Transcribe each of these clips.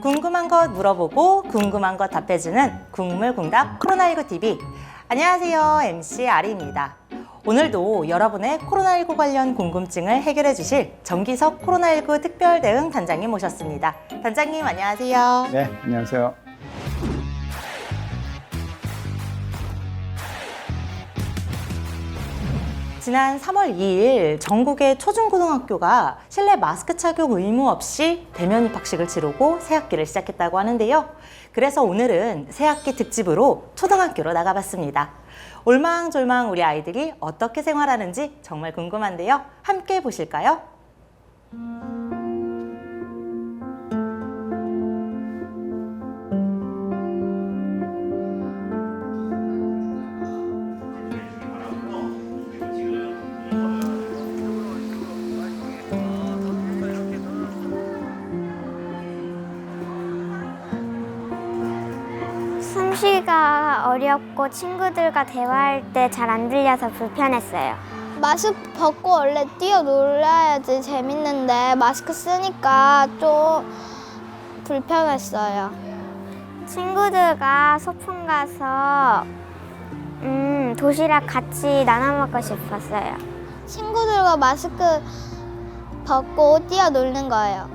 궁금한 것 물어보고 궁금한 것 답해주는 국물궁답 코로나19 TV. 안녕하세요, MC 아리입니다. 오늘도 여러분의 코로나19 관련 궁금증을 해결해 주실 정기석 코로나19 특별대응 단장님 모셨습니다. 단장님 안녕하세요. 네, 안녕하세요. 지난 3월 2일 전국의 초중고등학교가 실내 마스크 착용 의무 없이 대면 입학식을 치르고 새학기를 시작했다고 하는데요. 그래서 오늘은 새학기 특집으로 초등학교로 나가봤습니다. 올망졸망 우리 아이들이 어떻게 생활하는지 정말 궁금한데요. 함께 보실까요? 숨쉬기가 어렵고 친구들과 대화할 때 잘 안 들려서 불편했어요. 마스크 벗고 원래 뛰어놀아야지 재밌는데 마스크 쓰니까 좀 불편했어요. 친구들과 소풍 가서 도시락 같이 나눠 먹고 싶었어요. 친구들과 마스크 벗고 뛰어놀는 거예요.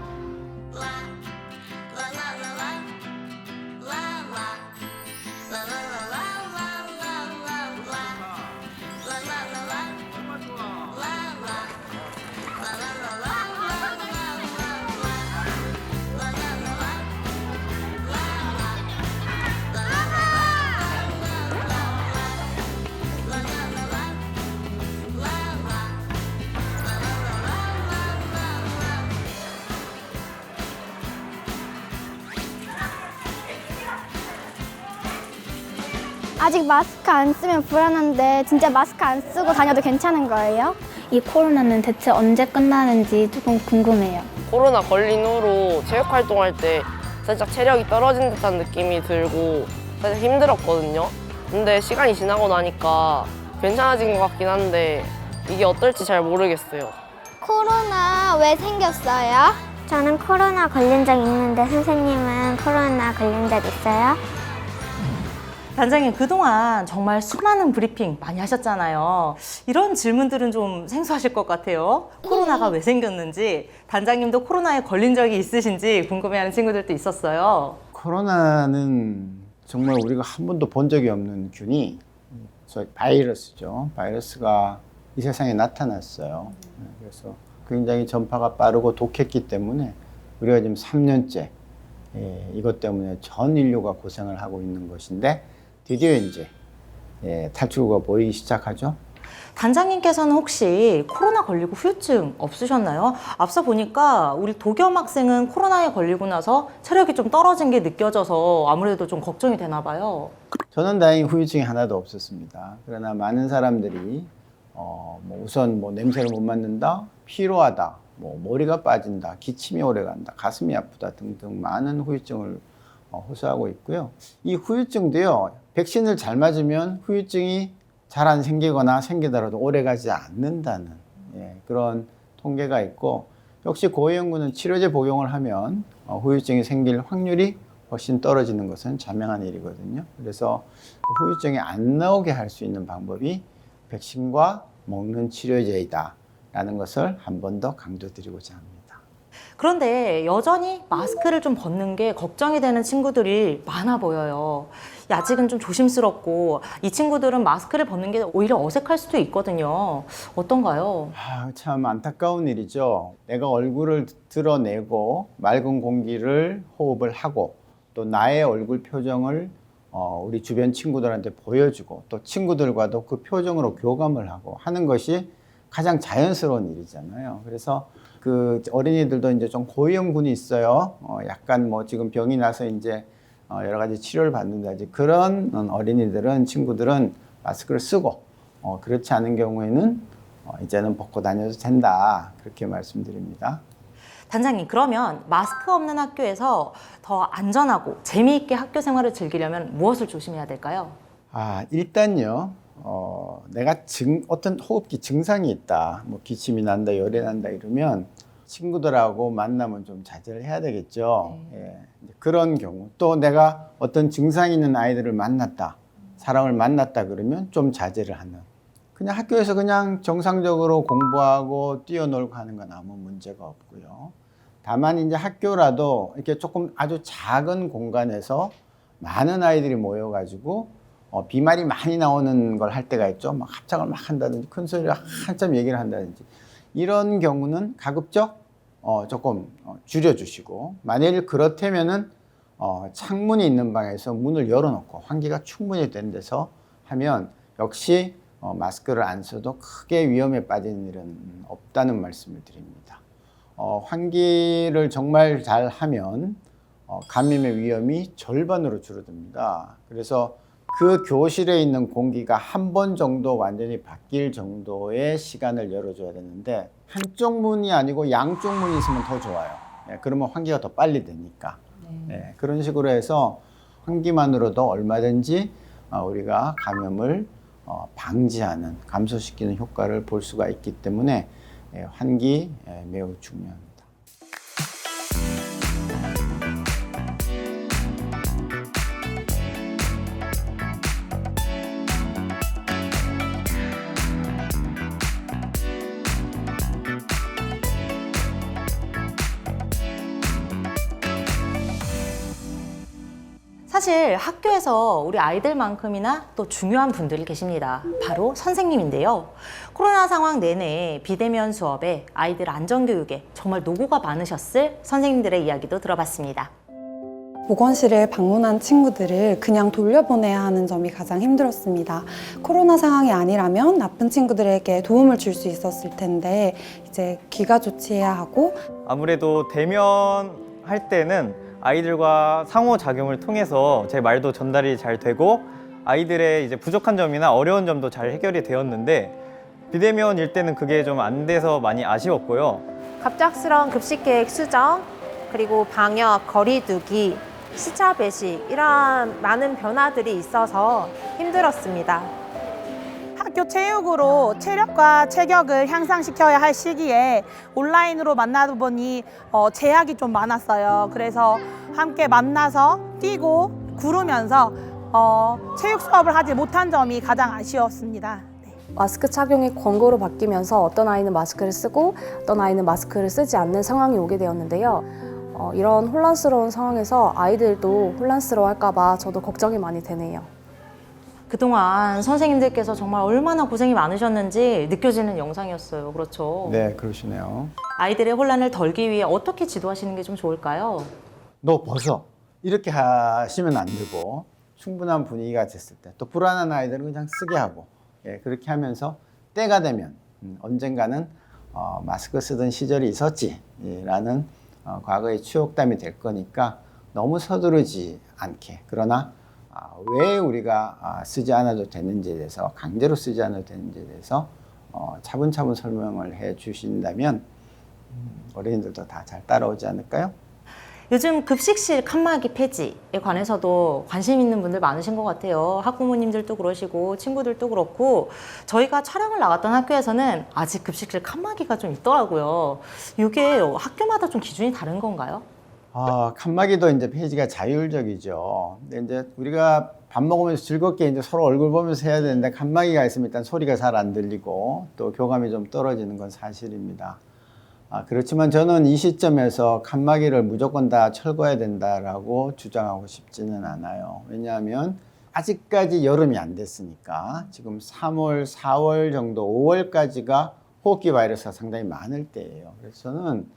아직 마스크 안 쓰면 불안한데 진짜 마스크 안 쓰고 다녀도 괜찮은 거예요? 이 코로나는 대체 언제 끝나는지 조금 궁금해요. 코로나 걸린 후로 체육 활동할 때 살짝 체력이 떨어진 듯한 느낌이 들고 살짝 힘들었거든요. 근데 시간이 지나고 나니까 괜찮아진 것 같긴 한데 이게 어떨지 잘 모르겠어요. 코로나 왜 생겼어요? 저는 코로나 걸린 적 있는데 선생님은 코로나 걸린 적 있어요? 단장님, 그동안 정말 수많은 브리핑 많이 하셨잖아요. 이런 질문들은 좀 생소하실 것 같아요. 코로나가 왜 생겼는지, 단장님도 코로나에 걸린 적이 있으신지 궁금해하는 친구들도 있었어요. 코로나는 정말 우리가 한 번도 본 적이 없는 균이 바이러스죠. 바이러스가 이 세상에 나타났어요. 그래서 굉장히 전파가 빠르고 독했기 때문에 우리가 지금 3년째 이것 때문에 전 인류가 고생을 하고 있는 것인데 드디어 이제 탈출구가 보이기 시작하죠. 단장님께서는 혹시 코로나 걸리고 후유증 없으셨나요? 앞서 보니까 우리 도겸 학생은 코로나에 걸리고 나서 체력이 좀 떨어진 게 느껴져서 아무래도 좀 걱정이 되나 봐요. 저는 다행히 후유증이 하나도 없었습니다. 그러나 많은 사람들이 우선 냄새를 못 맡는다, 피로하다, 머리가 빠진다, 기침이 오래간다, 가슴이 아프다 등등 많은 후유증을 호소하고 있고요. 이 후유증도요, 백신을 잘 맞으면 후유증이 잘 안 생기거나 생기더라도 오래가지 않는다는 그런 통계가 있고, 역시 고위험군은 치료제 복용을 하면 후유증이 생길 확률이 훨씬 떨어지는 것은 자명한 일이거든요. 그래서 후유증이 안 나오게 할 수 있는 방법이 백신과 먹는 치료제이다 라는 것을 한 번 더 강조드리고자 합니다. 그런데 여전히 마스크를 좀 벗는 게 걱정이 되는 친구들이 많아 보여요. 아직은 좀 조심스럽고 이 친구들은 마스크를 벗는 게 오히려 어색할 수도 있거든요. 어떤가요? 참 안타까운 일이죠. 내가 얼굴을 드러내고 맑은 공기를 호흡을 하고 또 나의 얼굴 표정을 우리 주변 친구들한테 보여주고 또 친구들과도 그 표정으로 교감을 하고 하는 것이 가장 자연스러운 일이잖아요. 그래서 그 어린이들도 이제 좀 고위험군이 있어요. 약간 지금 병이 나서 이제 여러 가지 치료를 받는다든지 그런 어린이들은 친구들은 마스크를 쓰고 그렇지 않은 경우에는 이제는 벗고 다녀도 된다 그렇게 말씀드립니다. 단장님, 그러면 마스크 없는 학교에서 더 안전하고 재미있게 학교 생활을 즐기려면 무엇을 조심해야 될까요? 일단요. 내가 어떤 호흡기 증상이 있다, 기침이 난다, 열이 난다 이러면 친구들하고 만나면 좀 자제를 해야 되겠죠. 예. 그런 경우 또 내가 어떤 증상이 있는 아이들을 만났다, 사람을 만났다 그러면 좀 자제를 하는. 그냥 학교에서 그냥 정상적으로 공부하고 뛰어놀고 하는 건 아무 문제가 없고요. 다만 이제 학교라도 이렇게 조금 아주 작은 공간에서 많은 아이들이 모여가지고 비말이 많이 나오는 걸 할 때가 있죠. 막 합창을 막 한다든지 큰 소리로 한참 얘기를 한다든지 이런 경우는 가급적 조금 줄여주시고, 만일 그렇다면은 창문이 있는 방에서 문을 열어놓고 환기가 충분히 된 데서 하면 역시 마스크를 안 써도 크게 위험에 빠지는 일은 없다는 말씀을 드립니다. 환기를 정말 잘 하면 감염의 위험이 절반으로 줄어듭니다. 그래서 그 교실에 있는 공기가 한 번 정도 완전히 바뀔 정도의 시간을 열어줘야 되는데, 한쪽 문이 아니고 양쪽 문이 있으면 더 좋아요. 그러면 환기가 더 빨리 되니까. 그런 식으로 해서 환기만으로도 얼마든지 우리가 감염을 방지하는, 감소시키는 효과를 볼 수가 있기 때문에 환기 매우 중요합니다. 사실 학교에서 우리 아이들만큼이나 또 중요한 분들이 계십니다. 바로 선생님인데요. 코로나 상황 내내 비대면 수업에 아이들 안전교육에 정말 노고가 많으셨을 선생님들의 이야기도 들어봤습니다. 보건실을 방문한 친구들을 그냥 돌려보내야 하는 점이 가장 힘들었습니다. 코로나 상황이 아니라면 나쁜 친구들에게 도움을 줄 수 있었을 텐데 이제 귀가 조치해야 하고, 아무래도 대면 할 때는 아이들과 상호작용을 통해서 제 말도 전달이 잘 되고 아이들의 이제 부족한 점이나 어려운 점도 잘 해결이 되었는데, 비대면일 때는 그게 좀 안 돼서 많이 아쉬웠고요. 갑작스러운 급식 계획 수정, 그리고 방역, 거리두기, 시차 배식 이러한 많은 변화들이 있어서 힘들었습니다. 학교 체육으로 체력과 체격을 향상시켜야 할 시기에 온라인으로 만나다 보니 제약이 좀 많았어요. 그래서 함께 만나서 뛰고 구르면서 체육 수업을 하지 못한 점이 가장 아쉬웠습니다. 마스크 착용이 권고로 바뀌면서 어떤 아이는 마스크를 쓰고 어떤 아이는 마스크를 쓰지 않는 상황이 오게 되었는데요. 이런 혼란스러운 상황에서 아이들도 혼란스러워할까 봐 저도 걱정이 많이 되네요. 그동안 선생님들께서 정말 얼마나 고생이 많으셨는지 느껴지는 영상이었어요. 그렇죠? 네, 그러시네요. 아이들의 혼란을 덜기 위해 어떻게 지도하시는 게 좀 좋을까요? 너 벗어. 이렇게 하시면 안 되고, 충분한 분위기가 됐을 때 또 불안한 아이들은 그냥 쓰게 하고, 그렇게 하면서 때가 되면 언젠가는 마스크 쓰던 시절이 있었지라는 과거의 추억담이 될 거니까 너무 서두르지 않게, 그러나 왜 우리가 쓰지 않아도 되는지에 대해서, 강제로 쓰지 않아도 되는지에 대해서 차분차분 설명을 해 주신다면 어린이들도 다 잘 따라오지 않을까요? 요즘 급식실 칸막이 폐지에 관해서도 관심 있는 분들 많으신 것 같아요. 학부모님들도 그러시고 친구들도 그렇고, 저희가 촬영을 나갔던 학교에서는 아직 급식실 칸막이가 좀 있더라고요. 이게 학교마다 좀 기준이 다른 건가요? 칸막이도 이제 폐지가 자율적이죠. 근데 이제 우리가 밥 먹으면서 즐겁게 이제 서로 얼굴 보면서 해야 되는데, 칸막이가 있으면 일단 소리가 잘 안 들리고 또 교감이 좀 떨어지는 건 사실입니다. 그렇지만 저는 이 시점에서 칸막이를 무조건 다 철거해야 된다라고 주장하고 싶지는 않아요. 왜냐하면 아직까지 여름이 안 됐으니까, 지금 3월, 4월 정도, 5월까지가 호흡기 바이러스가 상당히 많을 때예요. 그래서 저는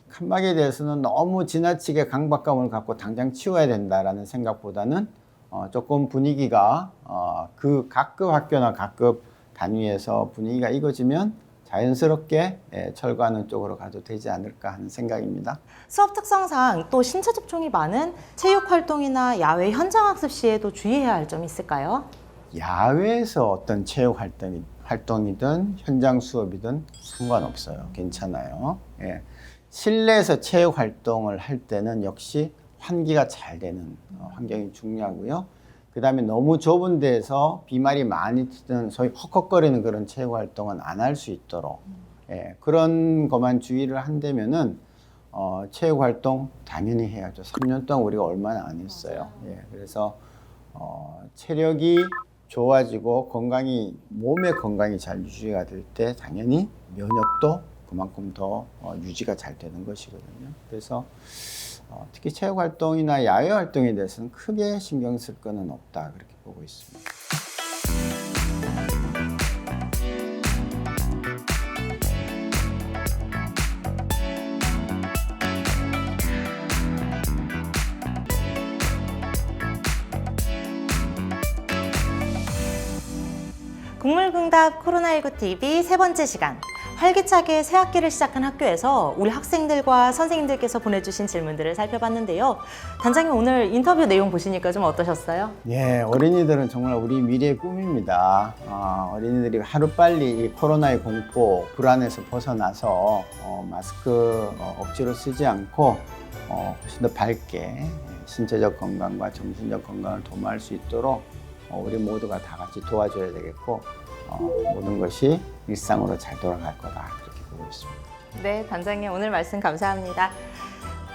칸막이에 대해서는 너무 지나치게 강박감을 갖고 당장 치워야 된다라는 생각보다는 조금 분위기가 그 각급 학교나 각급 단위에서 분위기가 익어지면 자연스럽게 철거하는 쪽으로 가도 되지 않을까 하는 생각입니다. 수업 특성상 또 신체 접촉이 많은 체육 활동이나 야외 현장 학습 시에도 주의해야 할 점이 있을까요? 야외에서 어떤 체육 활동이든 현장 수업이든 상관없어요. 괜찮아요. 실내에서 체육 활동을 할 때는 역시 환기가 잘 되는 환경이 중요하고요. 그 다음에 너무 좁은 데에서 비말이 많이 튀는 소위 헉헉거리는 그런 체육 활동은 안 할 수 있도록 예, 그런 것만 주의를 한다면은 체육 활동 당연히 해야죠. 3년 동안 우리가 얼마나 안 했어요. 예, 그래서 체력이 좋아지고 몸의 건강이 잘 유지가 될 때 당연히 면역도 그만큼 더 유지가 잘 되는 것이거든요. 그래서 특히 체육 활동이나 야외 활동에 대해서는 크게 신경 쓸 거는 없다 그렇게 보고 있습니다. 국물응답 코로나19 TV 세 번째 시간. 활기차게 새 학기를 시작한 학교에서 우리 학생들과 선생님들께서 보내주신 질문들을 살펴봤는데요. 단장님 오늘 인터뷰 내용 보시니까 좀 어떠셨어요? 예, 어린이들은 정말 우리 미래의 꿈입니다. 어린이들이 하루빨리 이 코로나의 공포, 불안에서 벗어나서 마스크 억지로 쓰지 않고 훨씬 더 밝게 신체적 건강과 정신적 건강을 도모할 수 있도록 우리 모두가 다 같이 도와줘야 되겠고 모든 것이 일상으로 잘 돌아갈 거다 그렇게 보고 있습니다. 네, 단장님 오늘 말씀 감사합니다.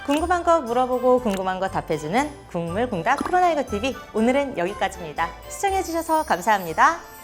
궁금한 거 물어보고 궁금한 거 답해주는 국물궁답 코로나19 TV 오늘은 여기까지입니다. 시청해주셔서 감사합니다.